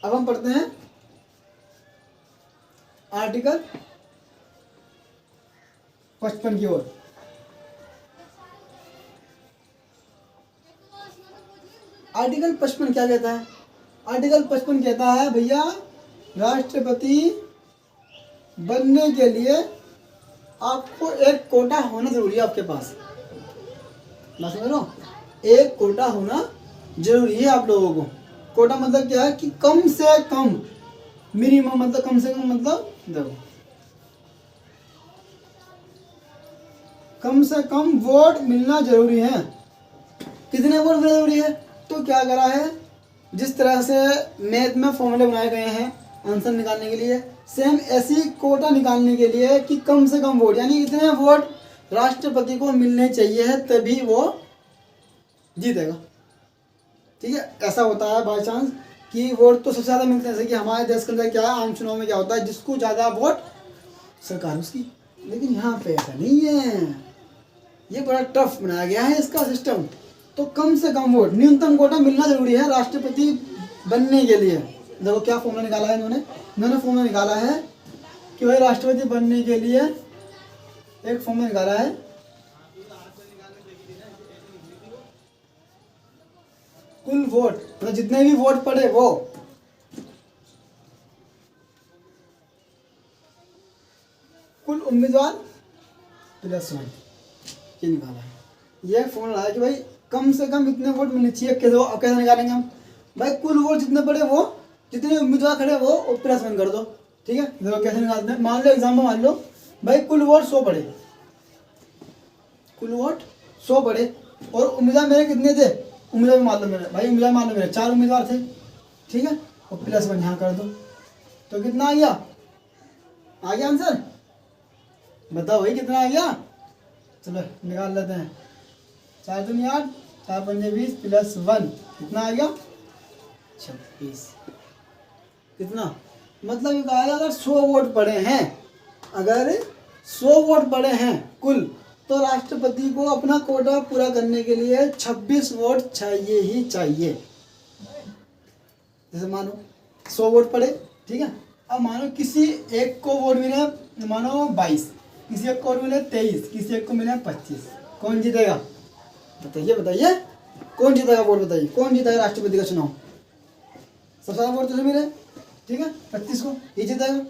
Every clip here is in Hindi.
अब हम पढ़ते हैं आर्टिकल 55 की ओर। आर्टिकल 55 क्या कहता है? आर्टिकल 55 कहता है भैया राष्ट्रपति बनने के लिए आपको एक कोटा होना जरूरी है आपके पास। बात समझ लो, एक कोटा होना जरूरी है आप लोगों को। कोटा मतलब क्या है कि कम से कम, मिनिमम मतलब कम से कम, मतलब देखो कम से कम वोट मिलना जरूरी है। कितने वोट मिलना जरूरी है? तो क्या करा है, जिस तरह से मैथ में फॉर्मूले बनाए गए हैं आंसर निकालने के लिए, सेम ऐसी कोटा निकालने के लिए कि कम से कम वोट, यानी इतने वोट राष्ट्रपति को मिलने चाहिए है तभी वो जीतेगा। ठीक है, ऐसा होता है बाई चांस कि वोट तो सबसे ज़्यादा मिलते हैं, जैसे कि हमारे देश के अंदर क्या है, आम चुनाव में क्या होता है, जिसको ज़्यादा वोट सरकार उसकी। लेकिन यहाँ पे ऐसा नहीं है, ये बड़ा टफ बनाया गया है इसका सिस्टम। तो कम से कम वोट, न्यूनतम कोटा मिलना जरूरी है राष्ट्रपति बनने के लिए। देखो क्या फॉर्मूला निकाला है इन्होंने फॉर्मूला निकाला है कि भाई राष्ट्रपति बनने के लिए एक फॉर्मूला निकाला है, कुल वोट, मतलब जितने भी वोट पड़े वो, कुल उम्मीदवार प्लस 1, ये निकाला है। ये फॉर्मूला है कि भाई कम से कम इतने वोट मिलने चाहिए। कैसे निकालेंगे हम? भाई कुल वोट जितने पड़े वो, जितने उम्मीदवार खड़े वो प्लस 1 कर दो। ठीक है, देखो कैसे निकालते हैं। मान लो एग्जाम में, मान लो भाई कुल वोट 100 पड़े, कुल वोट 100 पड़े और उम्मीदवार मेरे कितने थे? उम्मीदवार मान लो मेरे, भाई उम्मीदवार मान लो मेरे 4 उम्मीदवार थे। ठीक है, और प्लस 1 यहाँ कर दो, तो कितना आ गया? आ गया आंसर? बताओ भाई कितना आ गया? चलो निकाल लेते हैं। 4 दूनी 8, 4 पंजे 20 प्लस 1 कितना आ गया? 26। कितना? मतलब ये कहा अगर 100 वोट पड़े हैं, अगर 100 वोट पड़े हैं कुल, तो राष्ट्रपति को अपना कोटा पूरा करने के लिए 26 वोट चाहिए ही चाहिए। जैसे मानो 100 वोट पड़े, ठीक है, अब मानो किसी एक को वोट मिले, मानो 22, किसी एक को वोट मिले 23, किसी एक को मिले 25, कौन जीतेगा? बताइए बताइए, कौन जीतेगा? वोट बताइए, कौन जीतेगा राष्ट्रपति का चुनाव? सबसे ज़्यादा वोट तो मिले, ठीक है, 25 को, ये जीतेगा?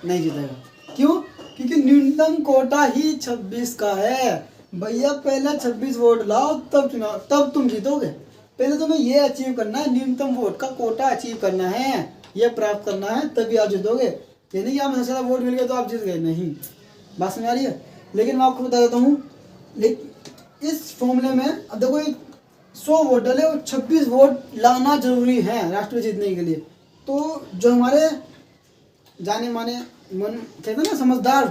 नहीं जीतेगा। क्यों? क्योंकि न्यूनतम कोटा ही 26 का है। भैया पहले 26 वोट लाओ तब चुनाव, तब तुम जीतोगे। पहले तुम्हें ये अचीव करना है, न्यूनतम वोट का कोटा अचीव करना है, ये प्राप्त करना है, तभी आप जीतोगे। ये नहीं कि आप सबसे ज़्यादा वोट मिल गए तो आप जीत गए, नहीं। बात समझ आ रही है? लेकिन मैं आपको बता देता हूँ, लेकिन इस फॉर्मूले में अब देखो 100 वोट डाले और 26 वोट लाना जरूरी है राष्ट्रपति जीतने के लिए। तो जो हमारे जाने माने मन कहते हैं ना समझदार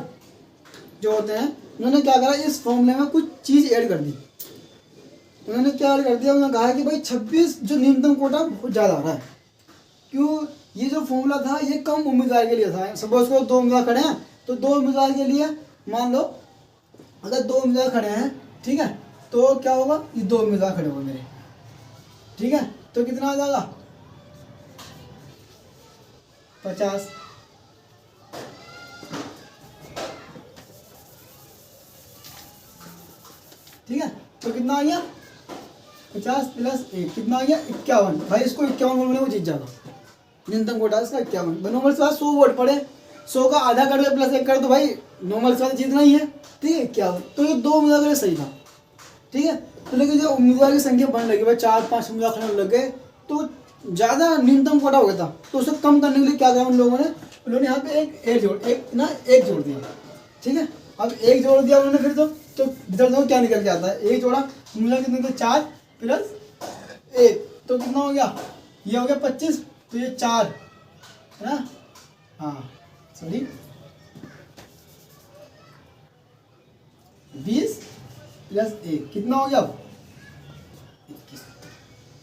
जो होते हैं, उन्होंने क्या करा, इस फॉर्मूले में कुछ चीज़ ऐड कर दी। उन्होंने क्या ऐड कर दिया? उन्होंने कहा कि भाई 26 जो न्यूनतम कोटा बहुत ज़्यादा आ रहा है। क्यों? ये जो फॉर्मूला था ये कम उम्मीदवार के लिए था। सपोज को 2 उम्मीदवार खड़े हैं, तो 2 उम्मीदवार के लिए मान लो अगर 2 उम्मीदवार खड़े हैं, ठीक है, तो क्या होगा, ये 2 उम्मीदवार खड़े होंगे मेरे, ठीक है, तो कितना आ जाएगा? 50। ठीक है, तो कितना आ गया? 50 प्लस 1 कितना आ गया? 51। भाई इसको 51 वोट मिले वो जीत जाएगा। न्यूनतम कोटा इसका 51। नॉर्मल से बाद 100 वोट पड़े, 100 का आधा कर दो प्लस 1 कर दो, भाई नॉर्मल से बाद जीतना ही है। ठीक है, 51। तो ये 2 उम्मीदवार के लिए सही था। ठीक है, तो लेकिन जब उम्मीदवार की संख्या बढ़ने लगी, भाई 4-5 उम्मीदवार खड़े होने लग गए, तो ज़्यादा न्यूनतम कोटा हो गया था। तो उसे कम करने के लिए क्या करा उन लोगों ने? उन्होंने यहाँ पे एक जोड़ दिया। ठीक है, अब 1 जोड़ दिया उन्होंने, फिर तो इधर देखो क्या निकल के आता है, 1 जोड़ा, उम्मीदवार कितने थे? 4 प्लस 1, तो कितना हो गया? ये हो गया 25, तो ये 4 है ना, हाँ सॉरी 20 प्लस 1 कितना हो गया? 21।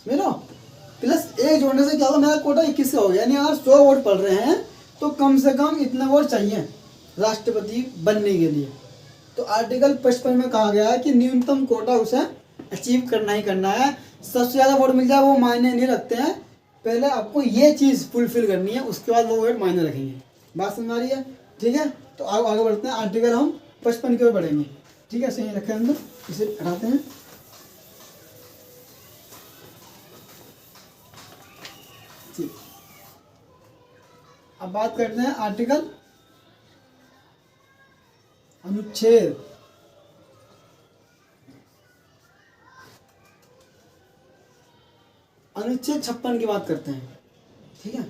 समझ लो, प्लस 1 जोड़ने से क्या होगा, मेरा कोटा 21 का हो गया। यानी अगर 100 वोट पड़ रहे हैं तो कम से कम इतने वोट चाहिए राष्ट्रपति बनने के लिए। तो आर्टिकल 55 में कहा गया है कि न्यूनतम कोटा उसे अचीव करना ही करना है। सबसे ज़्यादा वोट मिल जाए वो मायने नहीं रखते हैं, पहले आपको ये चीज़ फुलफिल करनी है, उसके बाद वो वर्ड मायने रखेंगे। बात समझ आ रही है? ठीक है, तो आगे बढ़ते हैं। आर्टिकल हम 55 के ऊपर बढ़ेंगे। ठीक है, सही रखें अंदर, इसे हटाते हैं। ठीक, अब बात करते हैं आर्टिकल अनुच्छेद। अनुच्छेद 56 की बात करते हैं। ठीक है,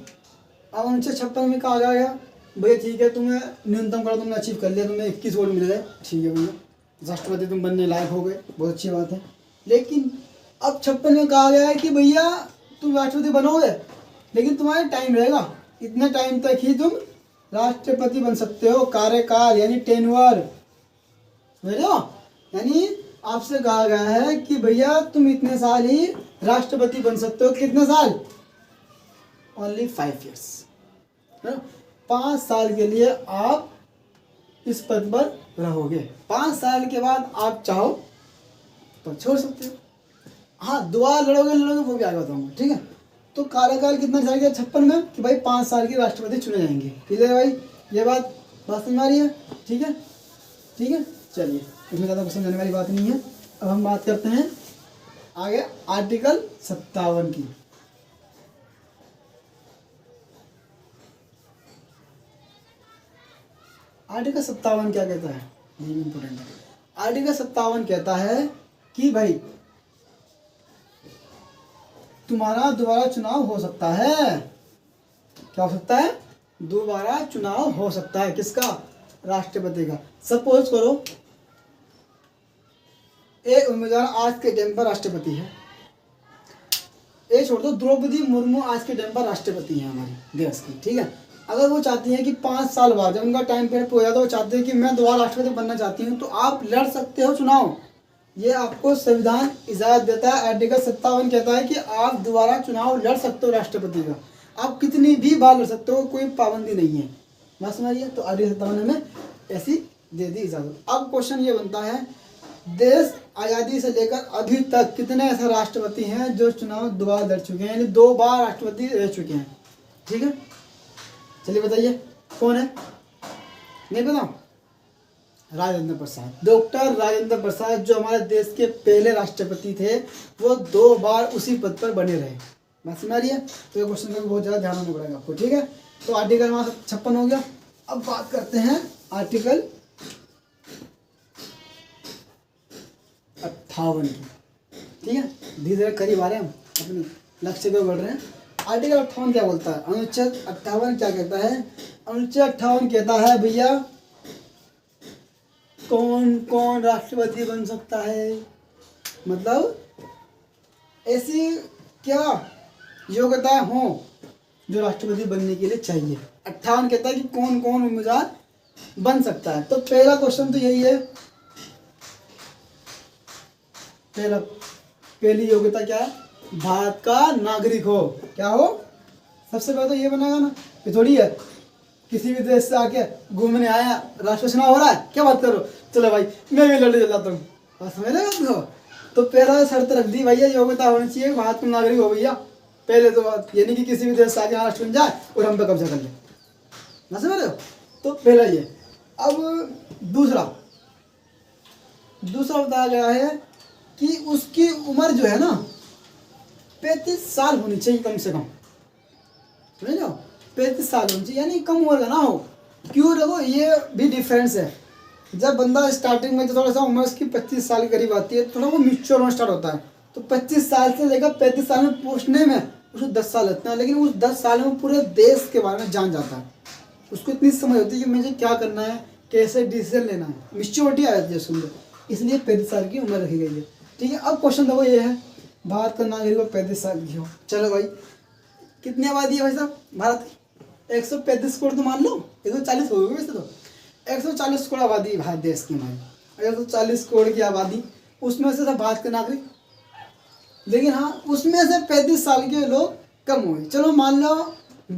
अब अनुच्छेद 56 में कहा गया भैया ठीक है, तुम्हें न्यूनतम करो तुमने अचीव कर लिया, तुम्हें 21 वोट मिल गए, ठीक है भैया, राष्ट्रपति तुम बनने लायक हो गए, बहुत अच्छी बात है। लेकिन अब 56 में कहा गया है कि भैया तुम राष्ट्रपति बनोगे, लेकिन तुम्हारा टाइम रहेगा, इतने टाइम तक ही तुम राष्ट्रपति बन सकते हो। कार्यकाल यानी टेन्योर, समझ रहे हो? यानी आपसे कहा गया है कि भैया तुम इतने साल ही राष्ट्रपति बन सकते हो। कितने साल? ओनली 5 years, 5 साल के लिए आप इस पद पर रहोगे। 5 साल के बाद आप चाहो तो छोड़ सकते हो। हाँ, दोबारा लड़ोगे वो भी आगे बताऊंगा। ठीक है, तो कार्यकाल कितना जाएगा 56 में कि भाई 5 साल के राष्ट्रपति चुने जाएंगे। क्लियर है भाई? ये बात समझ आ रही है? ठीक है, ठीक है, चलिए, इसमें ज़्यादा कुछ समझाने वाली बात नहीं है। अब हम बात करते हैं आगे आर्टिकल 57 की। आर्टिकल 57 क्या कहता है, ये इंपॉर्टेंट है। आर्टिकल 57 कहता है कि भाई तुम्हारा दोबारा चुनाव हो सकता है। क्या हो सकता है? दोबारा चुनाव हो सकता है। किसका? राष्ट्रपति का। सपोज करो एक उम्मीदवार आज के टाइम पर राष्ट्रपति है, ये छोड़ दो, द्रौपदी मुर्मू आज के टाइम पर राष्ट्रपति है हमारे देश की। ठीक है, अगर वो चाहती है कि 5 साल बाद जब उनका टाइम पीरियड पूरा हो जाए, तो वो चाहते हैं कि मैं दोबारा राष्ट्रपति बनना चाहती हूँ, तो आप लड़ सकते हो चुनाव। ये आपको संविधान इजाज़त देता है। आर्टिकल 57 कहता है कि आप दोबारा चुनाव लड़ सकते हो राष्ट्रपति का। आप कितनी भी बार लड़ सकते हो, कोई पाबंदी नहीं है। बात समझिए? तो आर्टिकल 57 में ऐसी दे दी इजाज़त। अब क्वेश्चन ये बनता है, देश आज़ादी से लेकर अभी तक कितने ऐसे राष्ट्रपति हैं जो चुनाव दोबारा लड़ चुके हैं, यानी 2 बार राष्ट्रपति रह चुके हैं? ठीक है, चलिए बताइए कौन है? नहीं पता? राजेंद्र प्रसाद, डॉक्टर राजेंद्र प्रसाद जो हमारे देश के पहले राष्ट्रपति थे, वो 2 बार उसी पद पर बने रहे। बात समझ आ रही है? तो ये क्वेश्चन का बहुत ज़्यादा ध्यान रखना पड़ेगा आपको। ठीक है, तो आर्टिकल हमारा 56 हो गया। अब बात करते हैं आर्टिकल 58 की। ठीक है, धीरे धीरे करीब आ रहे हैं, हम अपने लक्ष्य पे बढ़ रहे हैं। आर्टिकल 58 क्या बोलता है? अनुच्छेद 58 क्या कहता है? अनुच्छेद 58 कहता है भैया कौन कौन राष्ट्रपति बन सकता है, मतलब ऐसी क्या योग्यताएं हो जो राष्ट्रपति बनने के लिए चाहिए। 58 कहता है कि कौन कौन उम्मीदवार बन सकता है। तो पहला क्वेश्चन तो यही है, पहली योग्यता क्या है? भारत का नागरिक हो। क्या हो? सबसे पहले तो ये बनेगा ना, ये थोड़ी है किसी भी देश से आके घूमने आया, राष्ट्रीय चुनाव हो रहा है, क्या बात करो, चलो भाई मैं भी लड़ने चल जाता हूँ। बात समझ रहे हो? तो पहला शर्त रख दी भैया, योग्यता होनी चाहिए, भारत का नागरिक हो भैया। पहले तो बात यानी कि किसी भी देश से आके राष्ट्र बन जाए और हम पे कब्जा कर ले। बात समझ रहे हो? तो पहला ये। अब दूसरा बताया गया है कि उसकी उम्र जो है ना 35 साल होनी चाहिए कम से कम। समझ लो, 35 साल होनी चाहिए, यानी कम उम्र का ना हो। क्यों? देखो ये भी डिफरेंस है। जब बंदा स्टार्टिंग में जो थोड़ा सा उम्र उसकी 25 साल के करीब आती है, थोड़ा वो मिच्योर होना स्टार्ट होता है। तो 25 साल से लेकर 35 साल में पहुँचने में उसको 10 साल लगते हैं, लेकिन उस 10 साल में पूरे देश के बारे में जान जाता है। उसको इतनी समझ होती है कि मुझे क्या करना है, कैसे डिसीजन लेना है, मिच्योरिटी आ जाती है उसके अंदर, इसलिए 35 साल की उम्र रखी गई है। ठीक है, अब क्वेश्चन देखो ये है, भारत का नागरिक को 35 साल की हो। चलो भाई, कितनी आबादी है भाई साहब भारत की? 135 करोड़ तो मान लो, 140 हो गई वैसे तो। 140 करोड़ आबादी भारत देश की हमारी। 140 करोड़ की आबादी, उसमें से सब भारत के नागरिक, लेकिन हाँ उसमें से 35 साल के लोग कम हुए। चलो मान लो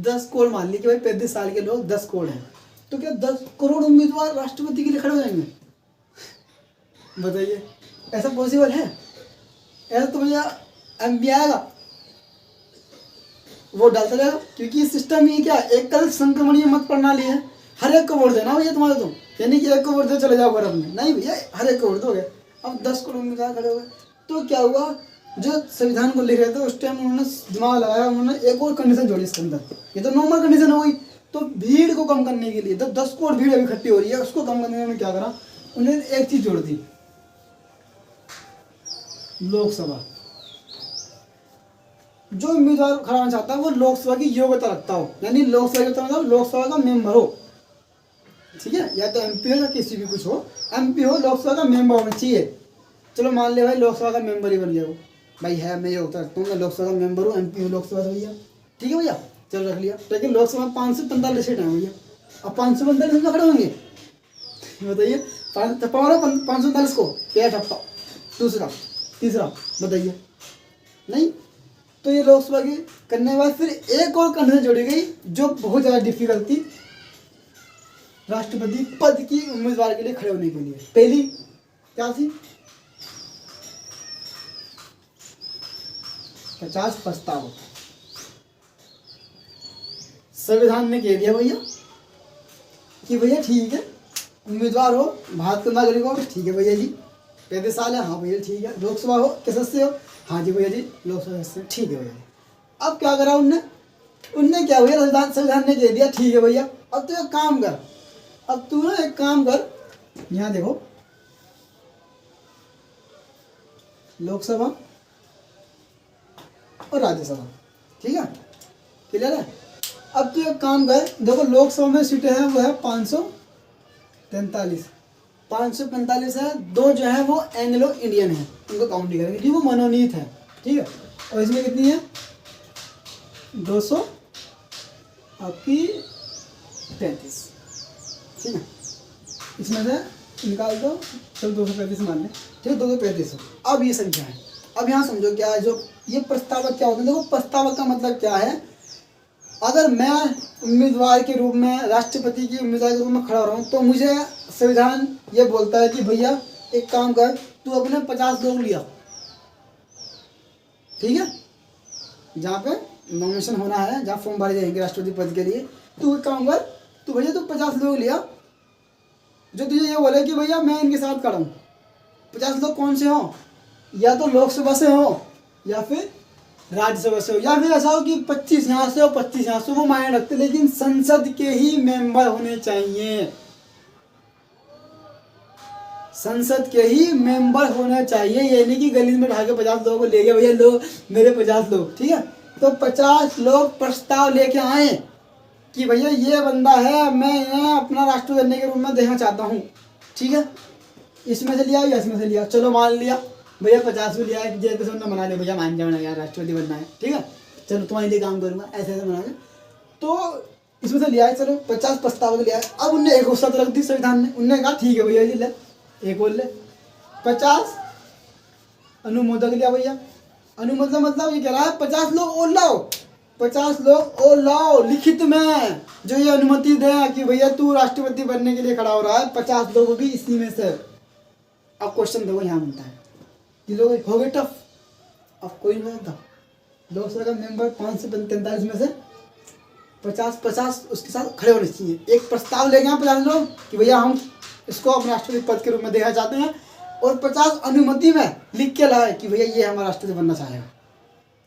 10 करोड़ मान ली कि भाई 35 साल के लोग 10 करोड़ हैं, तो क्या 10 करोड़ उम्मीदवार राष्ट्रपति के लिए खड़े हो जाएंगे? बताइए, ऐसा पॉसिबल है? ऐसा तो भैया एमपी आएगा, वोट डालता जाएगा, क्योंकि ये सिस्टम ही क्या, एकल संक्रमणीय मत प्रणाली है। हर एक को वोट देना भैया तुम्हारे, तो यानी कि एक को वोट दे चले जाओ घर अपने, नहीं भैया हर एक को वोट दोगे। अब 10 करोड़ उम्मीदवार खड़े हो गए, तो क्या हुआ, जो संविधान को लिख रहे थे उस टाइम उन्होंने दिमाग लगाया, उन्होंने एक और कंडीशन जोड़ी इसके अंदर। ये तो नॉर्मल कंडीशन हो गई, तो भीड़ को कम करने के लिए, तो 10 करोड़ भीड़ अभी इकट्ठी हो रही है, उसको कम करने में क्या करा, उन्होंने एक चीज जोड़ दी, लोकसभा। जो उम्मीदवार खड़ा होना चाहता है वो लोकसभा की योग्यता रखता हो, यानी लोकसभा की मतलब लोकसभा का मेंबर हो, ठीक है, या तो एमपी हो या किसी भी कुछ हो, एमपी हो, लोकसभा का मेंबर होना चाहिए। चलो मान लिया भाई लोकसभा का मेंबर ही बन गया वो, भाई है मैं योग्यता रखता हूँ, मैं लोकसभा का मेंबर हूँ, एमपी हूँ लोकसभा से भैया, ठीक है भैया, चलो रख लिया। लेकिन लोकसभा 545 सीट है भैया, अब 545 में खड़े होंगे, बताइए 545 को क्या ठप्पा, दूसरा तीसरा बताइए, नहीं। तो ये लोकसभा की करने के बाद फिर एक और कंडीशन जोड़ी गई जो बहुत ज़्यादा डिफिकल्ट थी राष्ट्रपति पद की उम्मीदवार के लिए खड़े होने के लिए। पहली क्या थी, 50 प्रस्ताव। संविधान ने कह दिया भैया कि भैया ठीक है, उम्मीदवार हो भारत के नागरिक हो, ठीक है भैया जी, 35 साल है, हाँ भैया ठीक है, लोकसभा हो के सदस्य हो, हाँ जी भैया जी लोकसभा सदस्य, ठीक है भैया जी। अब क्या करा उनने क्या भैया, संविधान ने कह दिया ठीक है भैया, अब तो एक काम कर, अब तू ना एक काम कर, यहाँ देखो लोकसभा और राज्यसभा, ठीक है, क्लियर है। अब तू एक काम कर, देखो लोकसभा में सीटें हैं वो है 543, 545 है, 2 जो है वो एंग्लो इंडियन है, उनको काउंट नहीं करेंगे, वो मनोनीत है, ठीक है। और इसमें कितनी है, 200 आपकी 35, ठीक है, इसमें से निकाल दो, चलो 235 मान लें, ठीक है, 235। अब ये संख्या है, अब यहाँ समझो क्या है, जो ये प्रस्तावक क्या होता है, देखो प्रस्तावक का मतलब क्या है, अगर मैं उम्मीदवार के रूप में, राष्ट्रपति की उम्मीदवार के रूप में खड़ा हो रहा हूँ, तो मुझे संविधान ये बोलता है कि भैया एक काम कर, तू अपने 50 लोग लिया, ठीक है, जहाँ पे नॉमिनेशन होना है, जहाँ फॉर्म भरे जाएंगे राष्ट्रपति पद के लिए, तू एक काम कर, तू भैया तू 50 लोग लिया, जो तुझे ये बोले कि भैया मैं इनके साथ खड़ा हूँ। 50 लोग कौन से हों, या तो लोकसभा से हो, या फिर राज्यसभा से हो, या फिर ऐसा हो कि 25 यहाँ से हो 25 यहाँ से, वो मायने रखते, लेकिन संसद के ही मेंबर होने चाहिए, संसद के ही मेंबर होना चाहिए, ये नहीं कि गली में उठा के 50 लोगों को ले गया, भैया लो मेरे 50 लोग, ठीक है। तो 50 लोग प्रस्ताव लेके आए कि भैया ये बंदा है, मैं इन्हें अपना राष्ट्रपति बनने के रूप में देखना चाहता हूँ, ठीक है, इसमें से लिया या इसमें से लिया, चलो मान लिया भैया 50 में लिया है, जैसे उन्होंने मना लिया भैया मान जाओ यार राष्ट्रपति बनना है, ठीक है, चलो तुम्हारे लिए काम करूँगा, ऐसे ऐसे मना लिया, तो इसमें से लिया है, चलो 50 प्रस्ताव लिया है। अब उनने एक घोषणा तो रख दी संविधान ने, उनने कहा ठीक है भैया जी ले एक और ले, 50 अनुमोदक लिया भैया, अनुमोदक मतलब ये कह रहा है 50 लोग और लाओ, 50 लोग और लाओ लिखित में, जो ये अनुमति दे कि भैया तू राष्ट्रपति बनने के लिए खड़ा हो रहा है, 50 लोग भी इसी में से। अब क्वेश्चन देखो यहाँ बनता है कि लोग हो गए टफ, अब कोई नहीं था, लोकसभा का मेंबर 543 में से 50 उसके साथ खड़े होने चाहिए, एक प्रस्ताव ले गए 50 लोग कि भैया हम इसको अपने राष्ट्रपति पद के रूप में देखना चाहते हैं, और 50 अनुमति में लिख के लाए कि भैया ये हमारा राष्ट्रपति बनना चाहेगा,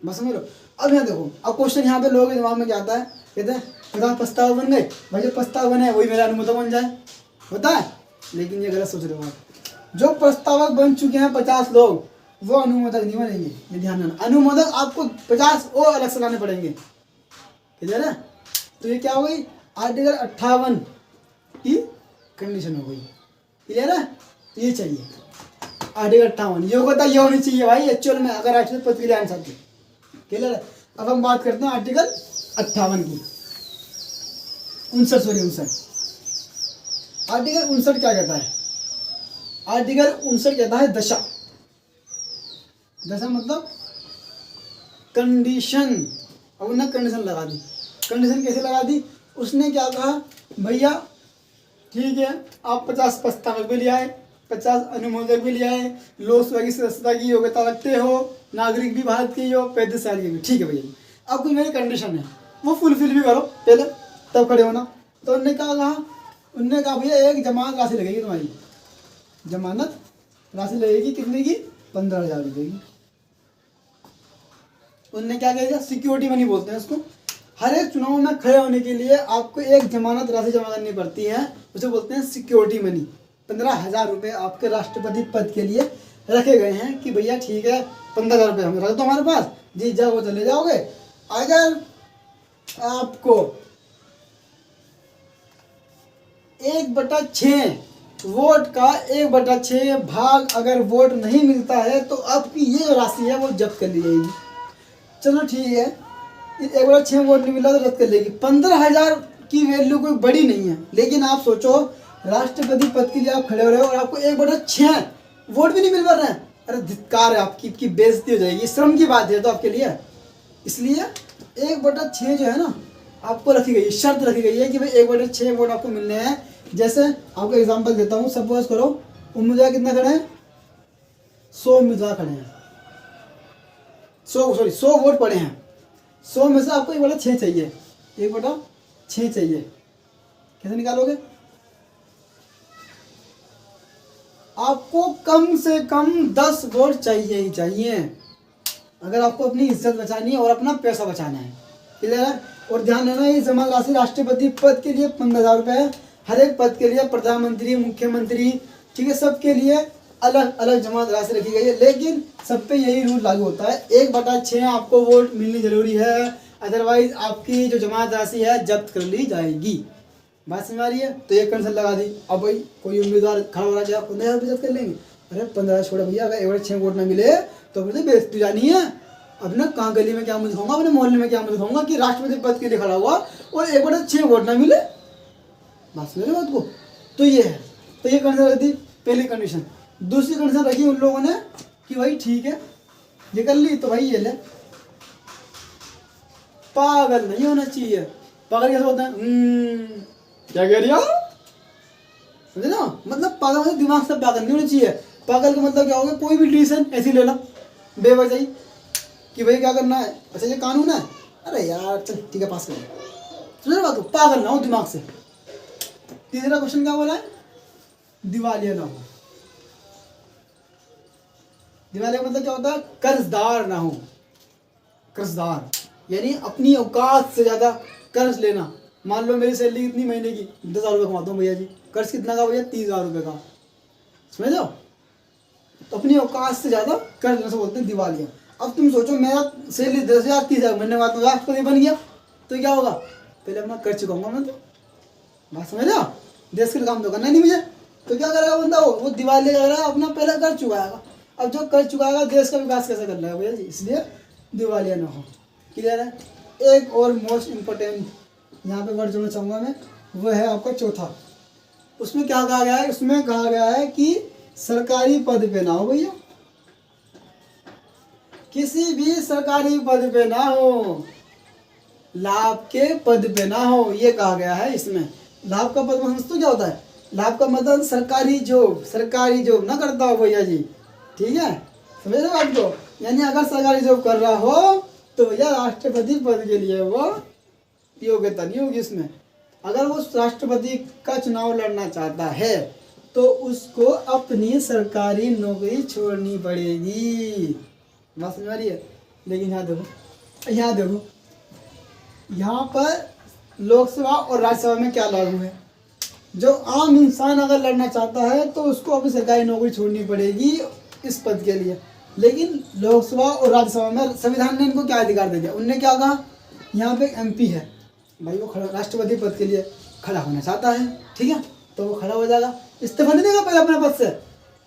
बस समझ लो। अब यहाँ देखो, अब क्वेश्चन यहाँ पे लोगों के दिमाग में क्या आता है, कहते हैं 50 प्रस्ताव बन गए, भाई जो प्रस्ताव बने वही मेरा अनुमोदक बन जाए, होता है, लेकिन ये गलत सोच रहे हो आप, जो प्रस्तावक बन चुके हैं 50 लोग वो अनुमोदक नहीं बनेंगे, ये ध्यान रखना, अनुमोदक आपको 50 और अलग से लाने पड़ेंगे, क्लियर है। तो ये क्या हो गई, आर्टिकल 58 की कंडीशन हो गई, क्लियर है, ये चाहिए आर्टिकल 58, योग्यता ये होनी चाहिए भाई एक्चुअल में, अगर राष्ट्रपति पद के लिए आना चाहते, क्लियर है। अब हम बात करते हैं आर्टिकल 58 की, 59 आर्टिकल 59 क्या कहता है, आर्टिकल 59 कहता है दशा, दशा मतलब कंडीशन। अब उन्होंने कंडीशन लगा दी, कंडीशन कैसे लगा दी, उसने क्या कहा, भैया ठीक है आप 50 प्रस्तावक भी ले आए, 50 अनुमोदक भी ले आए, लोकसभा की सदस्यता की योग्यता रखते हो, नागरिक भी भारत के हो, 35 साल के भी, ठीक है भैया। अब कुछ मेरी कंडीशन है वो फुलफिल भी करो पहले, तब खड़े होना। तो उन्होंने कहा भैया एक जमानत राशि लगेगी तुम्हारी, जमानत राशि लगेगी कितने की, 15,000 रुपये की। उन्होंने क्या किया, सिक्योरिटी मनी बोलते हैं उसको। हर एक चुनाव में खड़े होने के लिए आपको एक जमानत राशि जमा करनी पड़ती है, उसे बोलते हैं सिक्योरिटी मनी। 15,000 रुपये आपके राष्ट्रपति पद के लिए रखे गए हैं कि भैया ठीक है 15,000 रुपये हम रख दो हमारे पास, जीत जाओगे चले जाओगे। अगर आपको 1/6 वोट का 1/6 भाग अगर वोट नहीं मिलता है तो आपकी ये जो राशि है वो जब्त कर ली जाएगी। चलो ठीक है, 1/6 वोट नहीं मिला तो रद्द कर लेगी। 15,000 की वैल्यू कोई बड़ी नहीं है, लेकिन आप सोचो राष्ट्रपति पद के लिए आप खड़े हो रहे हो और आपको 1/6 वोट भी नहीं मिल पा रहे हैं। अरे धिक्कार है, आपकी बेइज्जती हो जाएगी, श्रम की बात है तो आपके लिए। इसलिए 1/6 जो है ना आपको रखी गई है, शर्त रखी गई है कि भाई 1/6 वोट आपको मिलने हैं। जैसे आपको एग्जांपल देता हूँ, सपोज करो उम्मीदवार कितना खड़े हैं, 100 उम्मीदवार खड़े हैं, 100 वोट पड़े हैं। 100 में से आपको 1/6 चाहिए, 1/6 चाहिए। कैसे निकालोगे, आपको कम से कम 10 वोट चाहिए ही चाहिए अगर आपको अपनी इज्जत बचानी है और अपना पैसा बचाना है। क्लियर है। और ध्यान रखना ये जमा राशि राष्ट्रपति पद के लिए 15,000 रुपये है, हर एक पद के लिए, प्रधानमंत्री, मुख्यमंत्री, ठीक है, सबके लिए अलग अलग जमा राशि रखी गई है। लेकिन सब पे यही रूल लागू होता है, 1/6 आपको वोट मिलनी जरूरी है, अदरवाइज आपकी जो जमा राशि है जब्त कर ली जाएगी। बात समझ आ रही है। तो एक कंडीशन लगा दी। अब भाई कोई उम्मीदवार खड़ा हो रहा है, 15,000 जब्त कर लेंगे। अरे 15,000 छोड़ो भैया, अगर 1/6 वोट ना मिले तो फिर बेइज्जती जानी है। अब ना कहाँ गली में क्या मुझे दिखाऊंगा, अपने मोहल्ले में क्या मुझे दिखाऊंगा कि राष्ट्रपति पद के लिए खड़ा हुआ और 1/6 वोट ना मिले। बात समझ बात को। तो ये है, तो ये कंडीशन रख दी पहली कंडीशन। दूसरी कंडीशन रखी उन लोगों ने कि भाई ठीक है ये कर ली तो भाई ये ले, पागल नहीं होना चाहिए। पागल कैसे होता है, क्या कह रही हो, समझे ना। मतलब पागल मतलब दिमाग से पागल नहीं होना चाहिए। पागल का मतलब क्या होगा, कोई भी डिसीजन ऐसे ले लो बेवजह कि भाई क्या करना है, अच्छा ये कानून है, अरे यार चल ठीक है पास कर, समझे बात को। पागल ना हो दिमाग से। तीसरा क्वेश्चन क्या बोला है, दिवालिया ना हो। दिवालिया मतलब क्या होता है, कर्जदार ना हो। कर्जदार यानी अपनी औकात से ज्यादा कर्ज लेना। मान लो मेरी सैलरी कितनी महीने की, 10,000 रुपये कमाता हूँ भैया जी, कर्ज कितना का भैया, 30,000 रुपये का, समझ लो। तो अपनी औकात से ज्यादा कर्ज लेने से बोलते हैं दिवालिया। अब तुम सोचो मेरा सैलरी 10,000 30,000 महीने बाद में राष्ट्रपति बन गया तो क्या होगा, पहले अपना कर्ज चुकाऊंगा मैं। तो बात समझ लो, देश के काम तो करना नहीं मुझे। तो क्या करेगा बंदा, वो दिवालिया करेगा, अपना पहले कर्ज चुकाएगा। अब जो कर्ज चुकाएगा देश का विकास कैसे कर लेगा भैया जी, इसलिए दिवालिया ना हो। क्लियर है। एक और मोस्ट इम्पोर्टेंट यहाँ पे वर्ड जोड़ना चाहूँगा मैं, वो है आपका चौथा। उसमें क्या कहा गया है, उसमें कहा गया है कि सरकारी पद पे ना हो भैया, किसी भी सरकारी पद पे ना हो, लाभ के पद पे ना हो, ये कहा गया है इसमें। लाभ का पद मतलब तो क्या होता है, लाभ का मतलब सरकारी जॉब ना करता हो भैया जी, ठीक है, समझ रहे हो आपको। यानी अगर सरकारी जॉब कर रहा हो तो भैया राष्ट्रपति पद के लिए वो योग्यता नहीं होगी इसमें। अगर वो राष्ट्रपति का चुनाव लड़ना चाहता है तो उसको अपनी सरकारी नौकरी छोड़नी पड़ेगी। बात समझ आ रही है। लेकिन यहाँ देखो यहाँ पर लोकसभा और राज्यसभा में क्या लागू है, जो आम इंसान अगर लड़ना चाहता है तो उसको अपनी सरकारी नौकरी छोड़नी पड़ेगी इस पद के लिए। लेकिन लोकसभा और राज्यसभा में संविधान ने इनको क्या अधिकार दे दिया, उनने क्या कहा, यहाँ पे एमपी है भाई, वो खड़ा राष्ट्रपति पद के लिए खड़ा होना चाहता है, ठीक है, तो वो खड़ा हो जाएगा, इस्तीफा नहीं देगा पहले अपने पद से।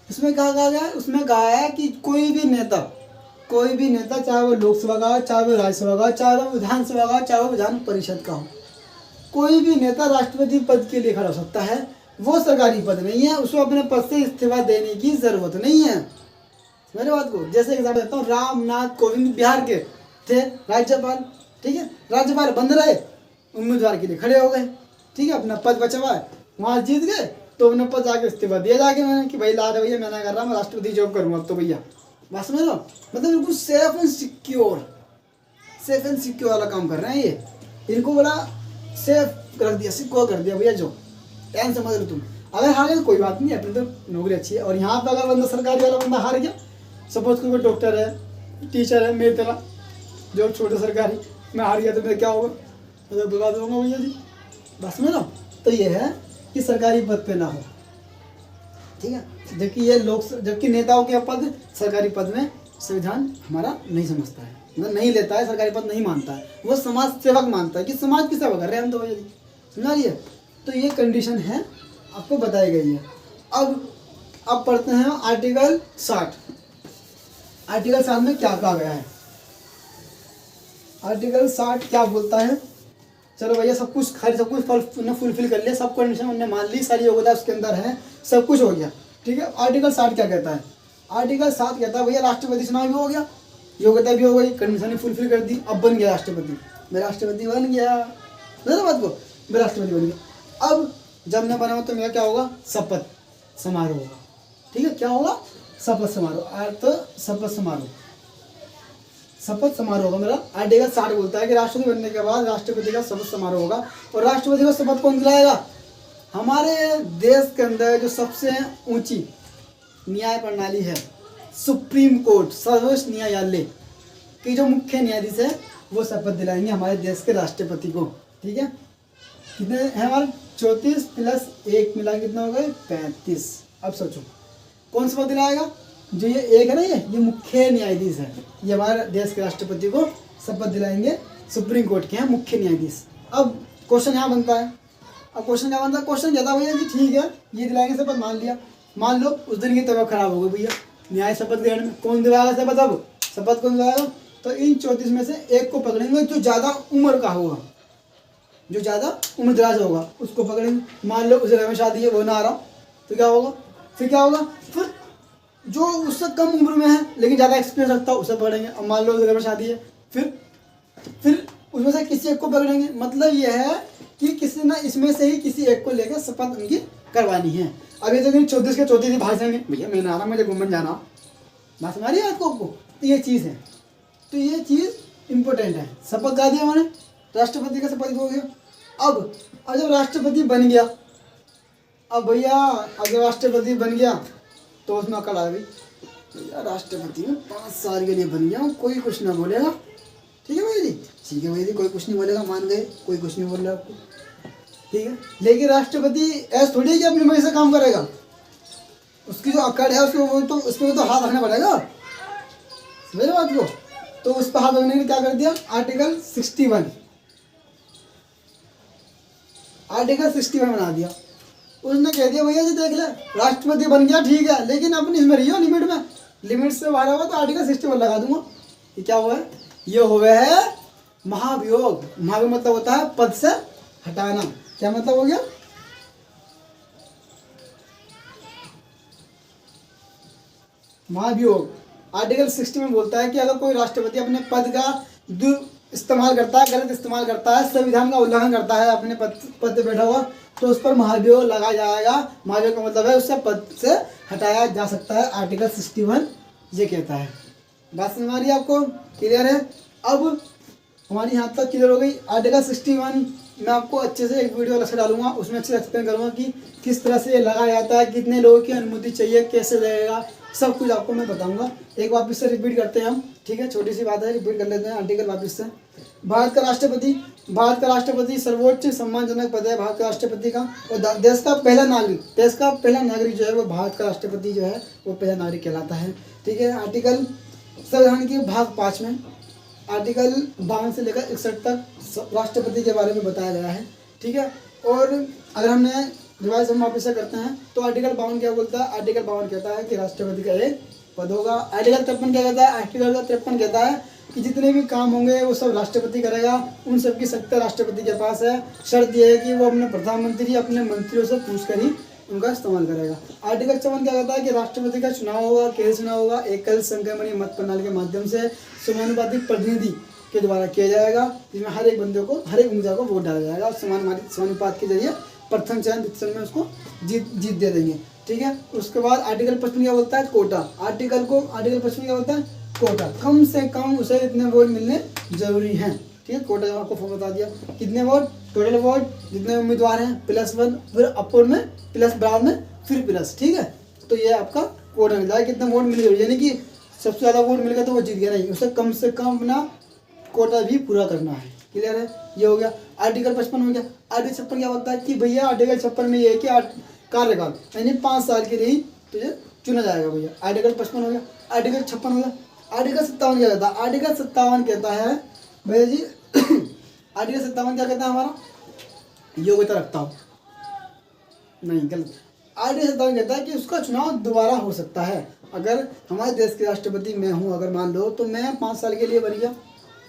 इसमें कहा गया है, उसमें कहा है कि कोई भी नेता चाहे वो लोकसभा का, चाहे वो राज्यसभा का, चाहे वो विधानसभा का, चाहे वो विधान परिषद का हो, कोई भी नेता राष्ट्रपति पद के लिए खड़ा हो सकता है। वो सरकारी पद नहीं है, उसको अपने पद से इस्तीफा देने की जरूरत नहीं है। मेरे बात को जैसे एग्जाम्पल देता हूँ, रामनाथ कोविंद बिहार के थे राज्यपाल, ठीक है, राज्यपाल बंद रहे, उम्मीदवार के लिए खड़े हो गए, ठीक है, अपना पद बचा हुआ है, वहाँ जीत गए तो अपने पद जाके इस्तीफा दिया जाके मैंने कि भाई ला दे भैया, मैं ना कर रहा, मैं राष्ट्रपति जॉब करूँगा अब तो भैया। बस समझ लो, मतलब बिल्कुल safe and secure, safe and secure वाला काम कर रहे हैं ये। इनको बड़ा सेफ रख दिया, सिक्योर कर दिया भैया, जो टेंशन समझ लो तुम। अगर हार गया तो कोई बात नहीं, अपनी तो नौकरी अच्छी है। और यहाँ पे अगर बंदा सरकारी वाला बंदा हार गया, सपोज कोई डॉक्टर है, टीचर है, मेरी तरह जो छोटे सरकारी, मैं हार गया तो मेरा क्या होगा, मतलब बर्बाद होगा भैया जी, बस में ना। तो ये है कि सरकारी पद पे ना हो, ठीक है। जबकि ये लोग, जबकि नेताओं के पद सरकारी पद में संविधान हमारा नहीं समझता है, मतलब नहीं लेता है, सरकारी पद नहीं मानता है, वो समाज सेवक मानता है कि समाज की सेवा कर रहे हैं हम तो भैया जी, समझा रही है। तो ये कंडीशन है, आपको बताई गई है। अब पढ़ते हैं आर्टिकल 60। आर्टिकल 60 में क्या कहा गया है, आर्टिकल 60 क्या बोलता है। चलो भैया सब कुछ फुलफिल कर लिया, सब कंडीशन हमने मान ली, सारी योग्यता उसके अंदर है, सब कुछ हो गया, ठीक है। आर्टिकल 60 क्या कहता है, आर्टिकल 7 कहता है भैया राष्ट्रपति चुनाव भी हो गया, योग्यता भी हो गई, कंडीशन फुलफिल कर दी, अब बन गया राष्ट्रपति, मैं राष्ट्रपति बन गया, बात को, मैं राष्ट्रपति बन गया। अब जब मैं बना तो मेरा क्या होगा, शपथ समारोह होगा, ठीक है। क्या होगा, शपथ समारोह, शपथ समारोह होगा मेरा। आर्टिकल 60 बोलता है कि राष्ट्रपति बनने के बाद राष्ट्रपति का शपथ समारोह होगा। और राष्ट्रपति को शपथ कौन दिलाएगा, हमारे देश के अंदर जो सबसे ऊंची न्याय प्रणाली है, सुप्रीम कोर्ट, सर्वोच्च न्यायालय की जो मुख्य न्यायाधीश है, वो शपथ दिलाएंगे हमारे देश के राष्ट्रपति को, ठीक है। कितने हैं हमारे, 34 प्लस 1 मिला कितना हो गए, 35। अब सोचो कौन शपथ दिलाएगा, जो ये एक है ना, ये मुख्य न्यायाधीश है, ये हमारे देश के राष्ट्रपति को शपथ दिलाएंगे, सुप्रीम कोर्ट के हैं मुख्य न्यायाधीश। अब क्वेश्चन यहाँ बनता है, क्वेश्चन कहता है भैया कि ठीक है ये दिलाएंगे शपथ, मान लिया, मान लो उस दिन की तबीयत खराब हो गई भैया, न्याय शपथ ग्रहण में कौन दिलाएगा शपथ, अब शपथ कौन दिलाएगा, तो इन 34 में से एक को पकड़ेंगे, जो ज़्यादा उम्र का होगा, जो ज़्यादा उम्र दराज होगा उसको पकड़ेंगे। मान लो उसे घर में शादी है, वो ना आ रहा, तो क्या होगा, फिर जो उससे कम उम्र में है लेकिन ज़्यादा एक्सपीरियंस रखता है उसे पकड़ेंगे। अब मान लो उसे घर में शादी है, फिर उसमें से किसी एक को पकड़ेंगे। मतलब ये है कि किसी ना इसमें से ही किसी एक को लेकर शपथ उनकी करवानी है। अब ये तो दिन 34 के 34 भाग जाएंगे, भैया मैं ना आ रहा, मुझे घूमने जाना, बात समझ रही है आपको। तो ये चीज़ है, तो ये चीज़ इम्पोर्टेंट है। शपथ गा दिया मैंने, राष्ट्रपति का शपथ हो गया। अब जब राष्ट्रपति बन गया, अब भैया अगर राष्ट्रपति बन गया तो उसमें अकल आ गई, भैया राष्ट्रपति में 5 साल के लिए बन गया, कोई कुछ ना बोलेगा, ठीक है भैया जी, ठीक है भैया जी, कोई कुछ नहीं बोलेगा, मान गए, कोई कुछ नहीं बोल रहा आपको, ठीक है। लेकिन राष्ट्रपति ऐसा थोड़ी है कि अपनी मर्जी से काम करेगा, उसकी जो अकड़ है उसको तो हाथ रखना पड़ेगा, मेरे बात को। तो उस पर हाथ रखने ने क्या कर दिया, आर्टिकल 61 बना दिया। उसने कह दिया भैया जी देख ले, राष्ट्रपति बन गया ठीक है, लेकिन अपनी इसमें रहियो लिमिट में, लिमिट से बाहर होगा तो आर्टिकल 61 लगा दूंगा। ये क्या हुआ है, ये हुआ है महाभियोग। महाभियोग मतलब होता है पद से हटाना। क्या मतलब हो गया, महाभियोग। आर्टिकल 60 में बोलता है कि अगर कोई राष्ट्रपति अपने पद का इस्तेमाल करता है, गलत इस्तेमाल करता है, संविधान का उल्लंघन करता है, अपने पद पे बैठा हुआ, तो उस पर महाभियोग लगाया जाएगा। महाभियोग का मतलब है उससे पद से हटाया जा सकता है, आर्टिकल 61 ये कहता है। बात समझ आ रही है आपको, क्लियर है। अब हमारी यहाँ तक क्लियर हो गई। आर्टिकल 61 मैं आपको अच्छे से एक वीडियो अलग से डालूंगा, उसमें अच्छे से एक्सप्लेन करूँगा कि किस तरह से लगाया जाता है, कितने लोगों की अनुमति चाहिए, कैसे लगेगा, सब कुछ आपको मैं बताऊंगा। एक वापस से रिपीट करते हैं हम, ठीक है, छोटी सी बात है, रिपीट कर लेते हैं आर्टिकल वापस से। भारत का राष्ट्रपति सर्वोच्च सम्मानजनक पद है भारत का राष्ट्रपति का, और देश का पहला नागरिक जो है वो भारत का राष्ट्रपति जो है वो पहला नागरिक कहलाता है, ठीक है। आर्टिकल संविधान के भाग 5 में आर्टिकल 52 से लेकर 61 तक राष्ट्रपति के बारे में बताया गया है, ठीक है। और अगर हमने रिवाइज हम वापस से करते हैं तो आर्टिकल 52 क्या बोलता है, आर्टिकल 52 कहता है कि राष्ट्रपति का एक पद होगा। आर्टिकल 53 क्या कहता है, आर्टिकल 53 कहता है कि जितने भी काम होंगे वो सब राष्ट्रपति करेगा, उन सब की सत्ता राष्ट्रपति के पास है। शर्त यह है कि वो अपने प्रधानमंत्री अपने मंत्रियों से पूछ कर ही उनका इस्तेमाल करेगा। आर्टिकल 54 क्या कहता है कि राष्ट्रपति का चुनाव होगा, कैसे चुनाव होगा, एकल संक्रमणीय मत प्रणाली के माध्यम से समानुपातिक प्रतिनिधि के द्वारा किया जाएगा, जिसमें हर एक बंदे को, हर एक उम्मीदवार को वोट डाला जाएगा और समानुपात के जरिए प्रथम चयन द्वितीय चयन में उसको जीत दे देंगे, ठीक है। उसके बाद आर्टिकल 55 क्या बोलता है, कोटा। आर्टिकल 55 क्या बोलता है, कोटा, कम से कम उसे इतने वोट मिलने जरूरी हैं। ठीक है, कोटा का आपको फॉर्म बता दिया, कितने वोट, टोटल वोट जितने उम्मीदवार हैं +1, फिर अपर में प्लस, बराबर में फिर प्लस। ठीक है, तो ये आपका कोटा मिलता है, कितने वोट मिले जरूरी, यानी कि सबसे ज़्यादा वोट मिल गया तो वो जीत गया नहीं, उसे कम से कम अपना कोटा भी पूरा करना है। क्लियर है, ये हो गया। आर्टिकल 55 हो गया। आर्टिकल 56 क्या बोलता है कि भैया आर्टिकल 56 में ये है कि कार्यकाल यानी 5 साल के लिए ही तुझे चुना जाएगा भैया। आर्टिकल 55 हो गया। आर्टिकल 56 हो गया। आर्टिकल 57 क्या कहता है? आर्टिकल 57 कहता है भैया जी आर्टिकल 57 क्या कहता है हमारा, योग्यता रखता हूँ, नहीं गलत। आर्टिकल 57 कहता है कि उसका चुनाव दोबारा हो सकता है। अगर हमारे देश के राष्ट्रपति मैं हूँ, अगर मान लो तो मैं 5 साल के लिए बन गया,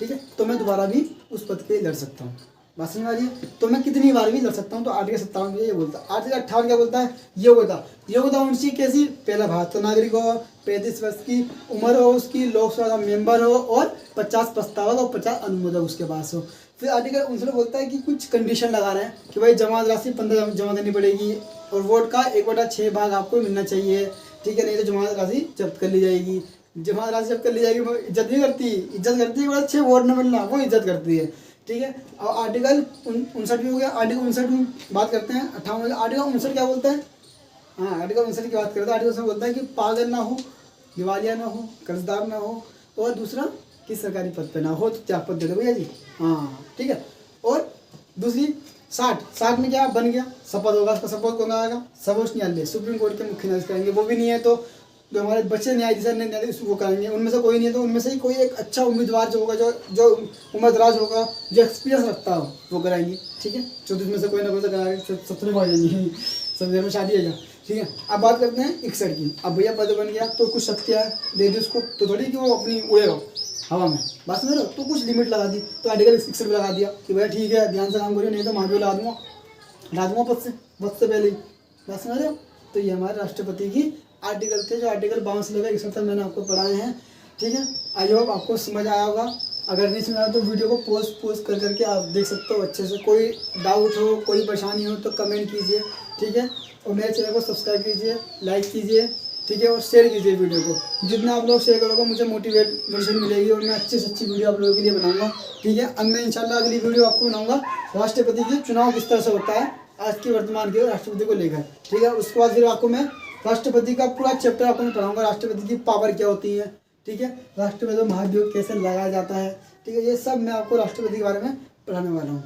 ठीक है, तो मैं दोबारा भी उस पद के लिए लड़ सकता हूँ। बात समझ आ रही है? तो मैं कितनी बार भी लड़ सकता हूँ। तो आर्टिकल 57 ये बोलता है। आर्टिकल 58 क्या बोलता है? योग्यता। योग्यता उनकी कैसी? पहला भारतीय नागरिक हो, 35 वर्ष की उम्र हो उसकी, लोकसभा का मेंबर हो और 50 प्रस्तावक और 50 अनुमोदक उसके पास हो। फिर आर्टिकल 59 बोलता है कि कुछ कंडीशन लगा रहे हैं कि भाई जमा राशि 15 जमा करनी पड़ेगी और वोट का 1/6 भाग आपको मिलना चाहिए। ठीक है, नहीं तो जमा राशि जब्त कर ली जाएगी। जमा राशि जब्त कर ली जाएगी, वो इज्जत नहीं करती, इज्जत करती है 1/6 वोट न मिलना, वो इज्जत करती है। ठीक है, और आर्टिकल 59 भी हो गया। आर्टिकल 59 में बात करते हैं 58। आर्टिकल 59 क्या बोलता है? हाँ, आर्टिकल 59 की बात करते हैं। आर्टिकल 59 बोलता है कि पागल ना हो, दिवालिया ना हो, कर्जदार ना हो और दूसरा कि सरकारी पद पे ना हो तो त्याग पद दे दो भैया जी। हाँ ठीक है, और दूसरी 60 में क्या बन गया? शपथ होगा। उसका शपथ कौन आएगा? सर्वोच्च न्यायालय, सुप्रीम कोर्ट के मुख्य न्यायाधीश करेंगे। वो भी नहीं है तो जो हमारे बच्चे न्यायाधीश वो करेंगे। उनमें से कोई नहीं है तो उनमें से ही कोई एक अच्छा उम्मीदवार जो होगा, जो उम्रदराज होगा, जो एक्सपीरियंस रखता हो, वो कराएंगे। ठीक है, 34 में से कोई ना कोई तो कराएंगे, 70 में आ जाएंगे, सब में शादी है। ठीक है, अब बात करते हैं 61 की। अब भैया पद बन गया तो कुछ शक्तियाँ दे दी उसको, तो थोड़ी कि वो अपनी उड़ेगा हवा में, बात समझ रहे हो? तो कुछ लिमिट लगा दी। तो आर्टिकल 61 लगा दिया कि भैया ठीक है ध्यान से काम करिए, नहीं तो मार भी लगा दूंगा पद से पहले ही। बात समझ रहे हो? तो ये हमारे राष्ट्रपति की आर्टिकल थे, जो आर्टिकल 52 से लेकर 61 तक मैंने आपको पढ़ाए हैं। ठीक है, आई होप आपको समझ आया होगा। अगर नहीं समझ आया तो वीडियो को पोस्ट कर करके आप देख सकते हो अच्छे से। कोई डाउट हो, कोई परेशानी हो तो कमेंट कीजिए। ठीक है, और मेरे चैनल को सब्सक्राइब कीजिए, लाइक कीजिए। ठीक है, और शेयर कीजिए वीडियो को। जितना आप लोग शेयर करोगे मुझे मोटिवेशन मिलेगी और मैं अच्छी से अच्छी वीडियो आप लोगों के लिए बनाऊंगा। ठीक है, अब मैं इंशाल्लाह अगली वीडियो आपको बनाऊंगा राष्ट्रपति की चुनाव किस तरह से होता है आज के वर्तमान के राष्ट्रपति को लेकर। ठीक है, उसके बाद फिर आपको मैं राष्ट्रपति का पूरा चैप्टर आपको मैं पढ़ाऊंगा। राष्ट्रपति की पावर क्या होती है, ठीक है, राष्ट्रपति को महाभियोग कैसे लगाया जाता है। ठीक है, ये सब मैं आपको राष्ट्रपति के बारे में पढ़ाने वाला हूँ।